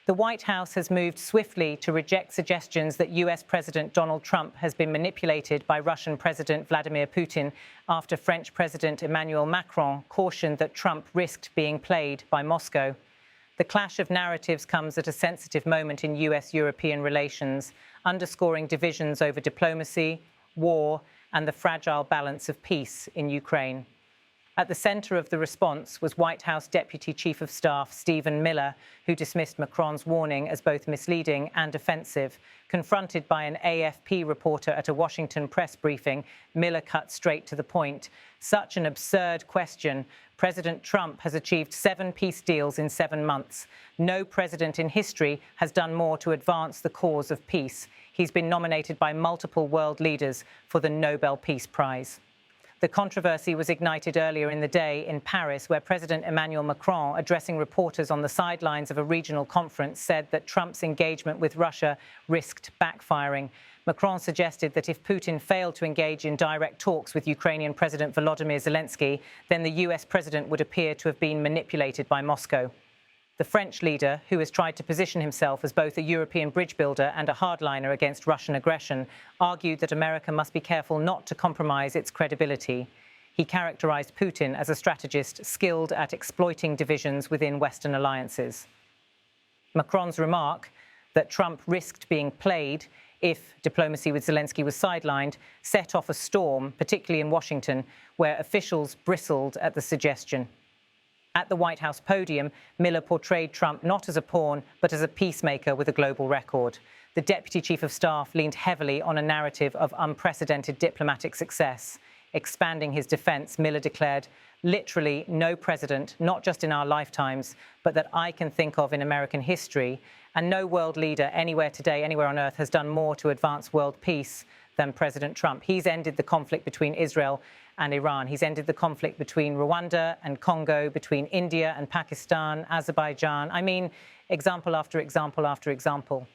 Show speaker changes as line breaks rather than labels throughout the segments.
The White House has moved swiftly to reject suggestions that US President Donald Trump has been manipulated by Russian President Vladimir Putin after French President Emmanuel Macron cautioned that Trump risked being played by Moscow. The clash of narratives comes at a sensitive moment in US-European relations, underscoring divisions over diplomacy, war, and the fragile balance of peace in Ukraine. At the center of the response was White House Deputy Chief of Staff Stephen Miller, who dismissed Macron's warning as both misleading and offensive. Confronted by an AFP reporter at a Washington press briefing, Miller cut straight to the point. Such an absurd question. President Trump has achieved 7 peace deals in 7 months. No president in history has done more to advance the cause of peace. He's been nominated by multiple world leaders for the Nobel Peace Prize. The controversy was ignited earlier in the day in Paris, where President Emmanuel Macron, addressing reporters on the sidelines of a regional conference, said that Trump's engagement with Russia risked backfiring. Macron suggested that if Putin failed to engage in direct talks with Ukrainian President Volodymyr Zelensky, then the US president would appear to have been manipulated by Moscow. The French leader, who has tried to position himself as both a European bridge builder and a hardliner against Russian aggression, argued that America must be careful not to compromise its credibility. He characterized Putin as a strategist skilled at exploiting divisions within Western alliances. Macron's remark that Trump risked being played if diplomacy with Zelensky was sidelined set off a storm, particularly in Washington, where officials bristled at the suggestion. At the White House podium, Miller portrayed Trump not as a pawn, but as a peacemaker with a global record. The Deputy Chief of Staff leaned heavily on a narrative of unprecedented diplomatic success. Expanding his defense, Miller declared, "Literally no president, not just in our lifetimes, but that I can think of in American history, and no world leader anywhere today, anywhere on earth, has done more to advance world peace than President Trump. He's ended the conflict between Israel and Iran. He's ended the conflict between Rwanda and Congo, between India and Pakistan, Azerbaijan. I mean, example after example after example."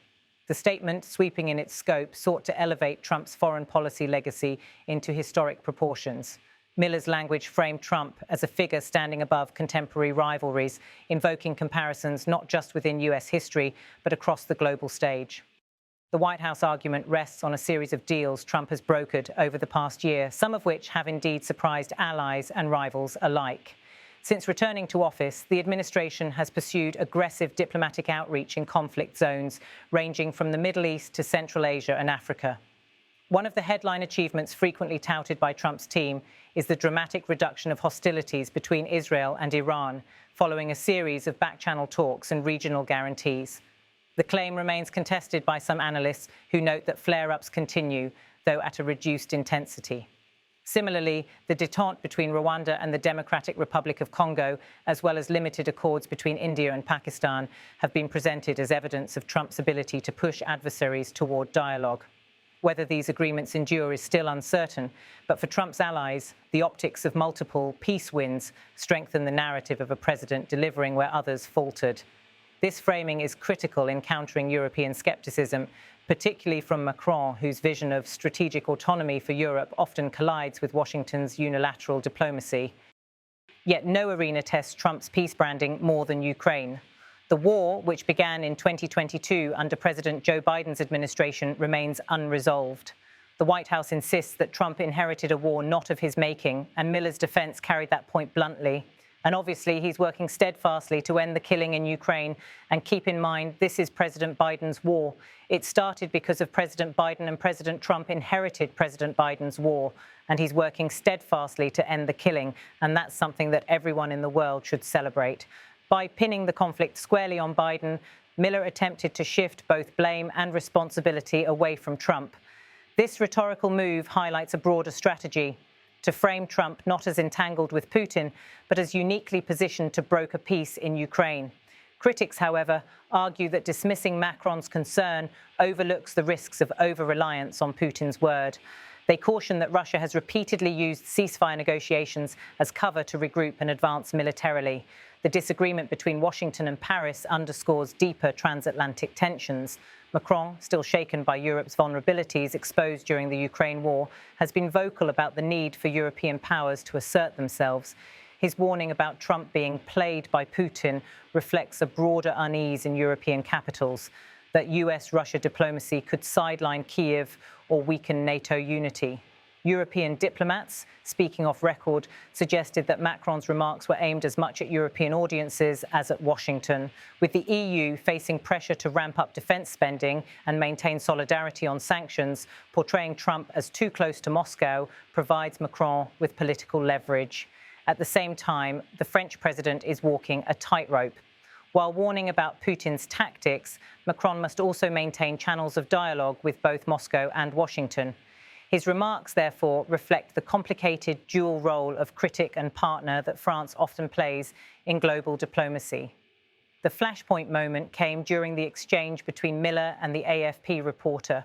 The statement, sweeping in its scope, sought to elevate Trump's foreign policy legacy into historic proportions. Miller's language framed Trump as a figure standing above contemporary rivalries, invoking comparisons not just within US history, but across the global stage. The White House argument rests on a series of deals Trump has brokered over the past year, some of which have indeed surprised allies and rivals alike. Since returning to office, the administration has pursued aggressive diplomatic outreach in conflict zones, ranging from the Middle East to Central Asia and Africa. One of the headline achievements frequently touted by Trump's team is the dramatic reduction of hostilities between Israel and Iran, following a series of back-channel talks and regional guarantees. The claim remains contested by some analysts who note that flare-ups continue, though at a reduced intensity. Similarly, the détente between Rwanda and the Democratic Republic of Congo, as well as limited accords between India and Pakistan, have been presented as evidence of Trump's ability to push adversaries toward dialogue. Whether these agreements endure is still uncertain, but for Trump's allies, the optics of multiple peace wins strengthen the narrative of a president delivering where others faltered. This framing is critical in countering European skepticism, particularly from Macron, whose vision of strategic autonomy for Europe often collides with Washington's unilateral diplomacy. Yet no arena tests Trump's peace branding more than Ukraine. The war, which began in 2022 under President Joe Biden's administration, remains unresolved. The White House insists that Trump inherited a war not of his making, and Miller's defense carried that point bluntly. And obviously, he's working steadfastly to end the killing in Ukraine. And keep in mind, this is President Biden's war. It started because of President Biden, and President Trump inherited President Biden's war. And he's working steadfastly to end the killing. And that's something that everyone in the world should celebrate. By pinning the conflict squarely on Biden, Miller attempted to shift both blame and responsibility away from Trump. This rhetorical move highlights a broader strategy: to frame Trump not as entangled with Putin, but as uniquely positioned to broker peace in Ukraine. Critics, however, argue that dismissing Macron's concern overlooks the risks of over-reliance on Putin's word. They caution that Russia has repeatedly used ceasefire negotiations as cover to regroup and advance militarily. The disagreement between Washington and Paris underscores deeper transatlantic tensions. Macron, still shaken by Europe's vulnerabilities exposed during the Ukraine war, has been vocal about the need for European powers to assert themselves. His warning about Trump being played by Putin reflects a broader unease in European capitals, that US-Russia diplomacy could sideline Kyiv or weaken NATO unity. European diplomats, speaking off record, suggested that Macron's remarks were aimed as much at European audiences as at Washington, with the EU facing pressure to ramp up defence spending and maintain solidarity on sanctions. Portraying Trump as too close to Moscow provides Macron with political leverage. At the same time, the French president is walking a tightrope. While warning about Putin's tactics, Macron must also maintain channels of dialogue with both Moscow and Washington. His remarks, therefore, reflect the complicated dual role of critic and partner that France often plays in global diplomacy. The flashpoint moment came during the exchange between Miller and the AFP reporter.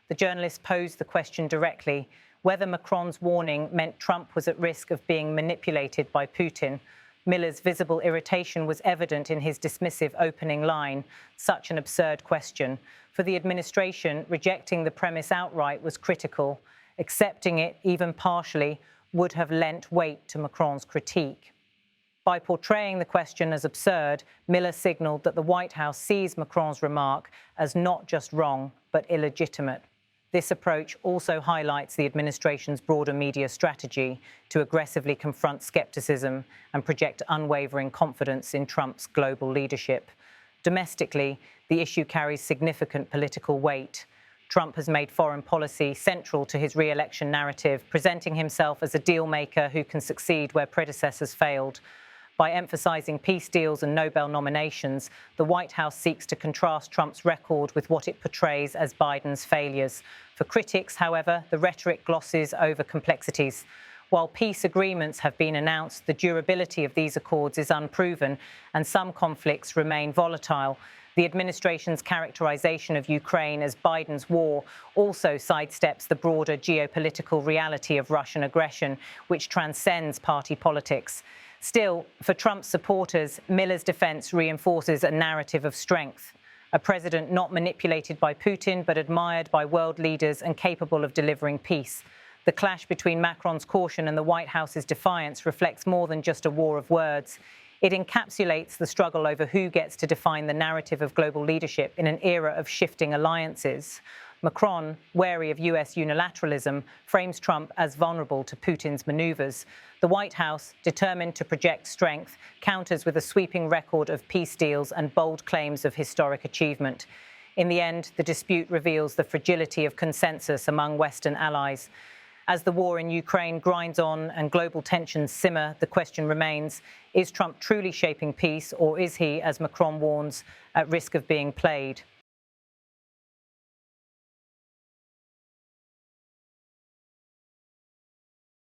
The journalist posed the question directly whether Macron's warning meant Trump was at risk of being manipulated by Putin. Miller's visible irritation was evident in his dismissive opening line. Such an absurd question. For the administration, rejecting the premise outright was critical. Accepting it, even partially, would have lent weight to Macron's critique. By portraying the question as absurd, Miller signalled that the White House sees Macron's remark as not just wrong, but illegitimate. This approach also highlights the administration's broader media strategy to aggressively confront scepticism and project unwavering confidence in Trump's global leadership. Domestically, the issue carries significant political weight. Trump has made foreign policy central to his re-election narrative, presenting himself as a deal-maker who can succeed where predecessors failed. By emphasizing peace deals and Nobel nominations, the White House seeks to contrast Trump's record with what it portrays as Biden's failures. For critics, however, the rhetoric glosses over complexities. While peace agreements have been announced, the durability of these accords is unproven, and some conflicts remain volatile. The administration's characterization of Ukraine as Biden's war also sidesteps the broader geopolitical reality of Russian aggression, which transcends party politics. Still, for Trump's supporters, Miller's defense reinforces a narrative of strength. A president not manipulated by Putin, but admired by world leaders and capable of delivering peace. The clash between Macron's caution and the White House's defiance reflects more than just a war of words. It encapsulates the struggle over who gets to define the narrative of global leadership in an era of shifting alliances. Macron, wary of US unilateralism, frames Trump as vulnerable to Putin's maneuvers. The White House, determined to project strength, counters with a sweeping record of peace deals and bold claims of historic achievement. In the end, the dispute reveals the fragility of consensus among Western allies. As the war in Ukraine grinds on and global tensions simmer, the question remains, is Trump truly shaping peace, or is he, as Macron warns, at risk of being played?